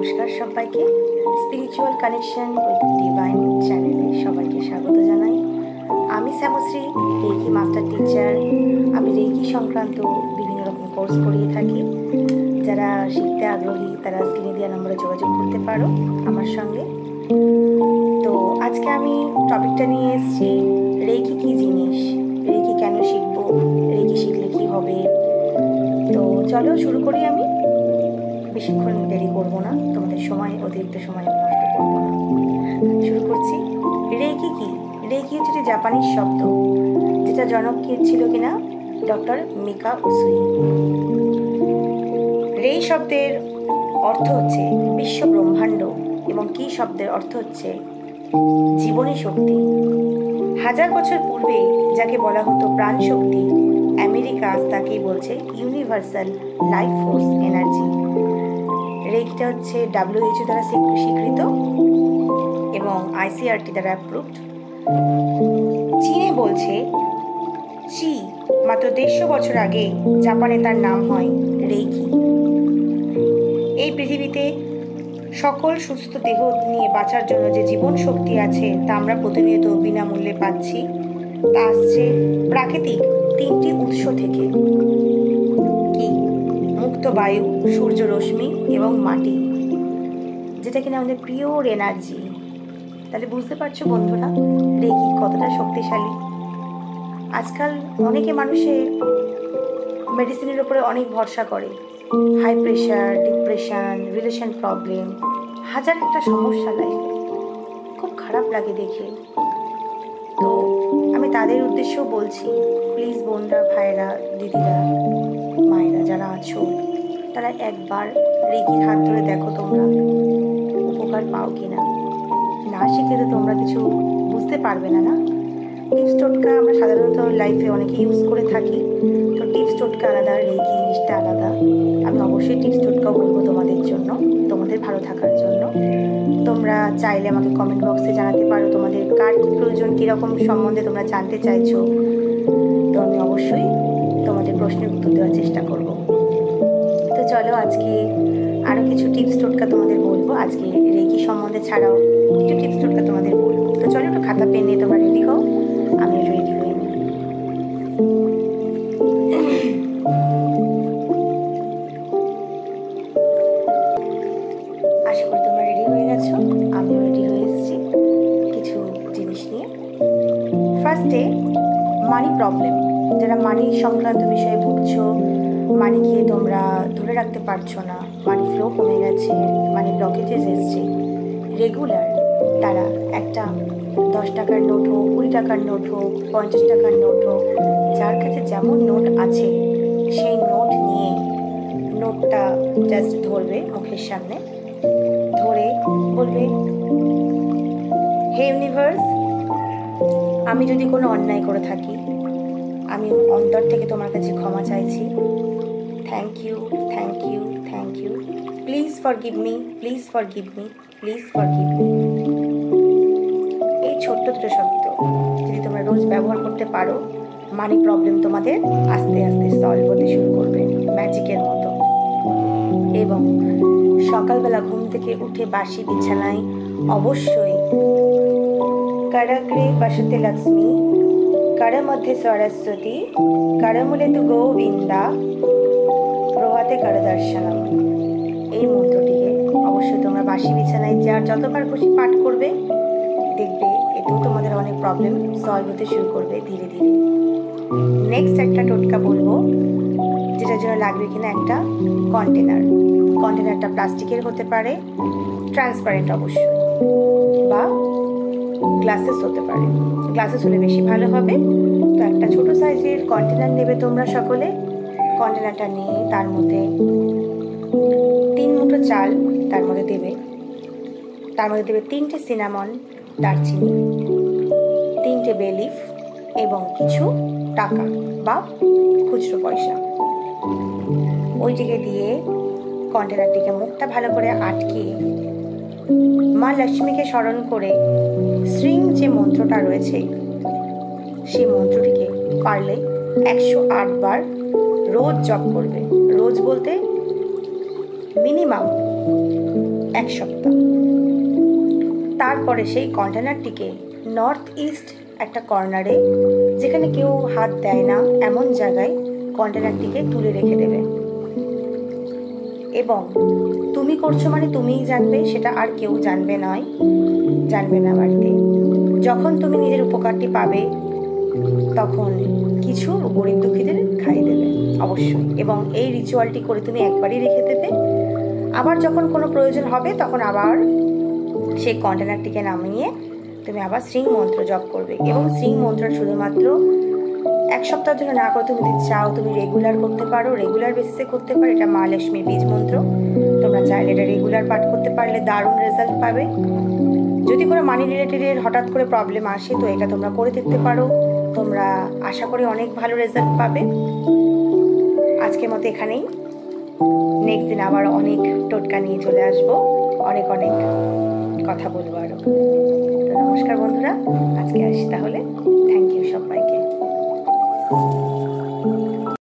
নমস্কার সবাইকে। Spiritual connection with divine চ্যানেলে সবাইকে স্বাগত জানাই। আমি শ্যামশ্রী, রেকি মাস্টার টিচার। আমি রেকি সংক্রান্ত বিভিন্ন রকম কোর্স করিয়ে থাকি। যারা শিখতে আগ্রহী তারা স্ক্রিনে দেওয়া নম্বরে যোগাযোগ করতে পারো আমার সঙ্গে। তো আজকে আমি টপিকটা নিয়ে এসেছি, রেকি কী জিনিস, রেকি কেন শিখবো, রেকি শিখলে কী হবে। তো চলো শুরু করি। আমি বেশিক্ষণ দেরি করবো না, তোমাদের অতিরিক্ত সময় নষ্ট করবো না। শুরু করছি। রেকি কি? রেকি হচ্ছে একটি জাপানিজ শব্দ, যেটা জনক ছিল কিনা ডক্টর মিকা উসুই। রেই শব্দের অর্থ হচ্ছে বিশ্ব ব্রহ্মাণ্ড, এবং কি শব্দের অর্থ হচ্ছে জীবনী শক্তি। 1000 বছর পূর্বে যাকে বলা হতো প্রাণ শক্তি, আমেরিকা আজ তাকেই বলছে ইউনিভার্সাল লাইফ ফোর্স এনার্জি। রেকিটা হচ্ছে WHO দ্বারা স্বীকৃত এবং ICRT দ্বারা অ্যাপ্রুভড। চীনে বলছে চি, মাত্র 150 বছর আগে জাপানে তার নাম হয় রেকি। এই পৃথিবীতে সকল সুস্থ দেহ নিয়ে বাঁচার জন্য যে জীবন শক্তি আছে তা আমরা প্রতিনিয়ত বিনামূল্যে পাচ্ছি। তা আসছে প্রাকৃতিক 3টি উৎস থেকে। কি? মুক্ত বায়ু, সূর্য রশ্মি এবং মাটি, যেটা কিনা আমাদের পিওর এনার্জি। তাহলে বুঝতে পারছো বন্ধুরা রেকি কতটা শক্তিশালী। আজকাল অনেকে মানুষের মেডিসিনের উপরে অনেক ভরসা করে। High pressure, depression, relation problem, হাজার একটা সমস্যা লাইফে, খুব খারাপ লাগে দেখে। তো আমি তাদের উদ্দেশ্যেও বলছি, প্লিজ বোনরা, ভাইরা, দিদিরা, মায়েরা যারা আছো, তারা একবার রেকির হাত ধরে দেখো তোমরা উপকার পাও কিনা। না শিখলে তো তোমরা কিছু বুঝতে পারবে না। টিপস টোটকা আমরা সাধারণত লাইফে অনেকে ইউজ করে থাকি, তো টিপস টোটকা আলাদা, রেকি জিনিসটা আলাদা। আমি অবশ্যই টিপস টোটকাও বলবো তোমাদের জন্য, তোমাদের ভালো থাকার জন্য। তোমরা চাইলে আমাকে কমেন্ট বক্সে জানাতে পারো তোমাদের কার কী প্রয়োজন, কীরকম সম্বন্ধে তোমরা জানতে চাইছো। তো আমি অবশ্যই তোমাদের প্রশ্নের উত্তর দেওয়ার চেষ্টা করব। তো চলো আজকে আরও কিছু টিপস টোটকা তোমাদের বলবো। আজকে রেকি সম্বন্ধে ছাড়াও কিছু টিপস টোটকা তোমাদের বলবো। তো চলো একটু খাতা পেন নিয়ে তোমরা রেডি হও, আমি একটু রেডি হয়ে নিই। আশা করি তোমরা রেডি হয়ে গেছো, আমিও রেডি হয়ে এসেছি কিছু জিনিস নিয়ে। ফার্স্টে মানি প্রবলেম। যারা মানি সংক্রান্ত বিষয়ে ভুগছো, মানিকে তোমরা ধরে রাখতে পারছো না, মানি ফ্লো কমে গেছে, মানি ব্লকেজেস এসছে রেগুলার, তারা একটা 10 টাকার নোট হোক, 20 টাকার নোট হোক, 50 টাকার নোট হোক, যার কাছে যেমন নোট আছে সেই নোট নিয়ে নোটটা জাস্ট ধরবে মুখের সামনে, ধরে বলবে, হে ইউনিভার্স, আমি যদি কোনো অন্যায় করে থাকি, আমি অন্তর থেকে তোমার কাছে ক্ষমা চাইছি। Thank you, thank you, thank you. Please forgive me, please forgive me, please forgive me. এই ছোট্ট দুটো শব্দ যদি তোমরা রোজ ব্যবহার করতে পারো, মানি প্রবলেম তোমাদের আস্তে আস্তে সলভ হতে শুরু করবে ম্যাজিকের মতো। এবং সকালবেলা ঘুম থেকে উঠে বাসি বিছানায় অবশ্যই করগ্রে বসতে লক্ষ্মী, কর মধ্যে সরস্বতী, করমূলে তু গোবিন্দা, প্রভাতে কর দর্শনম, এই মন্ত্রটিকে অবশ্যই তোমরা বাসি বিছানায় যার যতবার খুশি পাঠ করবে, দেখবে এতেও তোমাদের অনেক প্রবলেম সলভ হতে শুরু করবে ধীরে ধীরে। নেক্সট একটা টোটকা বলবো, যেটার জন্য লাগবে কিনা একটা কন্টেনার। কন্টেনারটা প্লাস্টিকের হতে পারে, ট্রান্সপারেন্ট অবশ্যই, বা গ্লাসেস হতে পারে। গ্লাসেস হলে বেশি ভালো হবে। তো একটা ছোট সাইজের কন্টেনার নেবে তোমরা সকলে। কন্টেনারটা নিয়ে তার মধ্যে 3 মুঠো চাল তার মধ্যে দেবে। তার মধ্যে দেবে 3টে সিনামন, দারচিনি, 3টে বে লিফ এবং কিছু টাকা বা খুচরো পয়সা। ওইটিকে দিয়ে কন্টেনারটিকে মুখটা ভালো করে আটকে মা লক্ষ্মীকে স্মরণ করে শ্রীং যে মন্ত্রটা রয়েছে সেই মন্ত্রটিকে পারলে 108 বার রোজ জপ করবে। রোজ বলতে মিনিমাম 1 সপ্তাহ। তারপরে সেই কন্টেনারটিকে নর্থ ইস্ট একটা কর্নারে, যেখানে কেউ হাত দেয় না এমন জায়গায় কন্টেনারটিকে তুলে রেখে দেবে। এবং তুমি করছো মানে তুমিই জানবে, সেটা আর কেউ জানবে না বাড়িতে। যখন তুমি নিজের উপকারটি পাবে তখন কিছু গরিব দুঃখীদের খাইয়ে দেবে অবশ্যই। এবং এই রিচুয়ালটি করে তুমি একবারই রেখে দেবে। আবার যখন কোনো প্রয়োজন হবে তখন আবার সেই কন্টেনারটিকে নামিয়ে তুমি আবার শ্রী মন্ত্র জপ করবে। এবং শ্রী মন্ত্র শুধুমাত্র 1 সপ্তাহের জন্য না করে তুমি যদি চাও তুমি রেগুলার করতে পারো, রেগুলার বেসিসে করতে পারো। এটা মা লক্ষ্মীর বীজ মন্ত্র, তোমরা চাইলে এটা রেগুলার পাঠ করতে পারলে দারুণ রেজাল্ট পাবে। যদি কোনো মানি রিলেটেডের হঠাৎ করে প্রবলেম আসে তো এটা তোমরা করে দেখতে পারো, তোমরা আশা করি অনেক ভালো রেজাল্ট পাবে। আজকের মতো এখানেই, নেক্সট দিন আবার অনেক টোটকা নিয়ে চলে আসবো, অনেক কথা বলবো আরো। তো নমস্কার বন্ধুরা, আজকে আসি তাহলে। থ্যাংক ইউ সবাইকে।